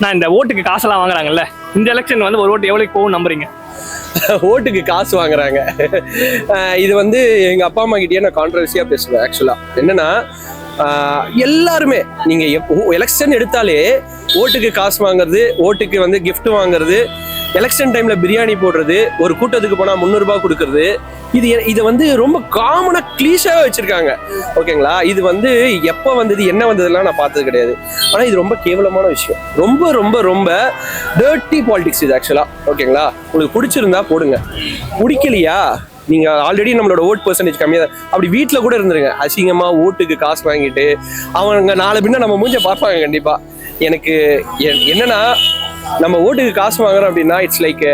நான் இந்த ஓட்டுக்கு காசெல்லாம் வாங்குறாங்கல்ல, இந்த எலெக்ஷன் வந்து ஒரு ஓட்டு எவ்வளவு போகும் நம்புறீங்க? ஓட்டுக்கு காசு வாங்குறாங்க. இது வந்து எங்க அப்பா அம்மா கிட்டயே நான் கான்ட்ரவர்சியா பேசுவேன். ஆக்சுவலா என்னன்னா, எல்லாருமே நீங்க எலெக்ஷன் எடுத்தாலே ஓட்டுக்கு காசு வாங்குறது, ஓட்டுக்கு வந்து கிஃப்ட் வாங்குறது, எலெக்ஷன் டைம்ல பிரியாணி போடுறது, ஒரு கூட்டத்துக்கு போனா 300 ரூபாய் கொடுக்கறது, இதை வந்து ரொம்ப காமனா கிளீஷாவே வச்சிருக்காங்க. ஓகேங்களா? இது வந்து எப்ப வந்தது என்ன வந்ததுலாம் நான் பார்த்தது கிடையாது. ஆனா இது ரொம்ப கேவலமான விஷயம். ரொம்ப ரொம்ப ரொம்ப டர்ட்டி பாலிடிக்ஸ் இது ஆக்சுவலா. ஓகேங்களா? உங்களுக்கு பிடிச்சிருந்தா போடுங்க, பிடிக்கலையா நீங்க ஆல்ரெடி நம்மளோட ஓட் பெர்சன்டேஜ் கம்மியா தான், அப்படி வீட்டில் கூட இருந்துருங்க. அசிங்கமா ஓட்டுக்கு காசு வாங்கிட்டு அவங்க நாலு பின்ன நம்ம மூஞ்ச பார்ப்பாங்க கண்டிப்பா. எனக்கு என்னன்னா, நம்ம ஓட்டுக்கு காசு வாங்குறோம் அப்படின்னா இட்ஸ் லைக்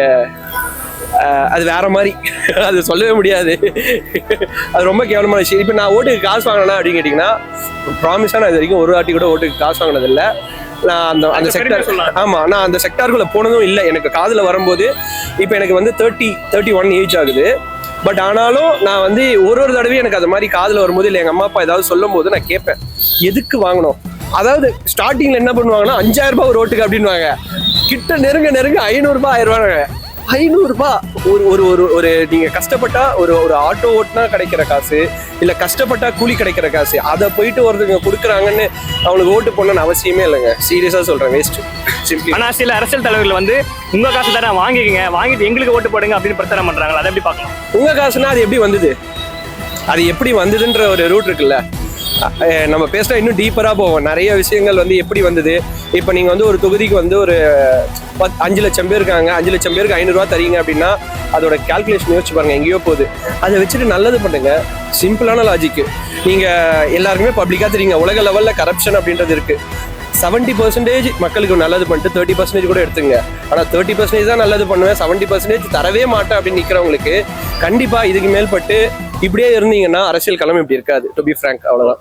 அது வேற மாதிரி, அது சொல்லவே முடியாது. அது ரொம்ப கேவலமான விஷயம். இப்போ நான் ஓட்டுக்கு காசு வாங்கினேன்னா அப்படின்னு கேட்டிங்கன்னா, ப்ராமிஸாக நான் இது வரைக்கும் ஒரு வாட்டி கூட ஓட்டுக்கு காசு வாங்கினது இல்லை. நான் அந்த செக்டார், ஆமாம், நான் அந்த செக்டாருக்குள்ளே போனதும் இல்லை. எனக்கு காதில் வரும்போது இப்போ எனக்கு வந்து 31 ஏஜ் ஆகுது. பட் ஆனாலும் நான் வந்து ஒரு தடவையும் எனக்கு அது மாதிரி காதில் வரும்போது இல்லை எங்கள் அம்மா அப்பா ஏதாவது சொல்லும் போது நான் கேட்பேன், எதுக்கு வாங்கணும்? அதாவது ஸ்டார்டிங்கில் என்ன பண்ணுவாங்கன்னா 5000 ரூபாய் ஒரு ஓட்டுக்கு அப்படின்வாங்க. கிட்ட நெருங்க 500 ரூபாய் 1000 ரூபாய். 500 ரூபாய் ஒரு நீங்க கஷ்டப்பட்டா ஒரு ஆட்டோ ஓட்டுனா கிடைக்கிற காசு, இல்ல கஷ்டப்பட்டா கூலி கிடைக்கிற காசு, அதை போயிட்டு ஒருத்தங்க கொடுக்குறாங்கன்னு அவங்களுக்கு ஓட்டு போடணும்னு அவசியமே இல்லைங்க. சீரியஸா சொல்றேன், வேஸ்ட். ஆனா சில அரசியல் தலைவர்கள் வந்து உங்க காசு தானே வாங்கிக்கங்க, வாங்கிட்டு எங்களுக்கு ஓட்டு போடுங்க அப்படின்னு பிரச்சாரம் பண்றாங்க. அதை எப்படி பார்க்கலாம்? உங்க காசுனா அது எப்படி வந்தது? அது எப்படி வந்ததுன்ற ஒரு ரூட் இருக்குல்ல. நம்ம பேசினா இன்னும் டீப்பராக போவோம். நிறைய விஷயங்கள் வந்து எப்படி வந்தது. இப்போ நீங்கள் வந்து ஒரு தொகுதிக்கு வந்து ஒரு 5 லட்சம் பேர் இருக்காங்க, 5 லட்சம் பேருக்கு 500 ரூபா தரீங்க அப்படின்னா அதோட கால்குலேஷன் யோசிச்சு பாருங்க, எங்கேயோ போகுது. அதை வச்சுட்டு நல்லது பண்ணுங்க. சிம்பிளான லாஜிக்கு. நீங்கள் எல்லாருக்குமே பப்ளிக்காக தெரியுங்க, உலக லெவலில் கரப்ஷன் அப்படின்றது இருக்கு. 70% மக்களுக்கு நல்லது பண்ணிட்டு 30% கூட எடுத்துங்க. ஆனால் 30% தான் நல்லது பண்ணுவேன், 70% தரவே மாட்டேன் அப்படின்னு நிற்கிறவங்களுக்கு கண்டிப்பாக இதுக்கு மேல்பட்டு இப்படியே இருந்தீங்கன்னா அரசியல் களம் இப்படி இருக்காது. டு பி ஃப்ராங்க், அவ்வளோதான்.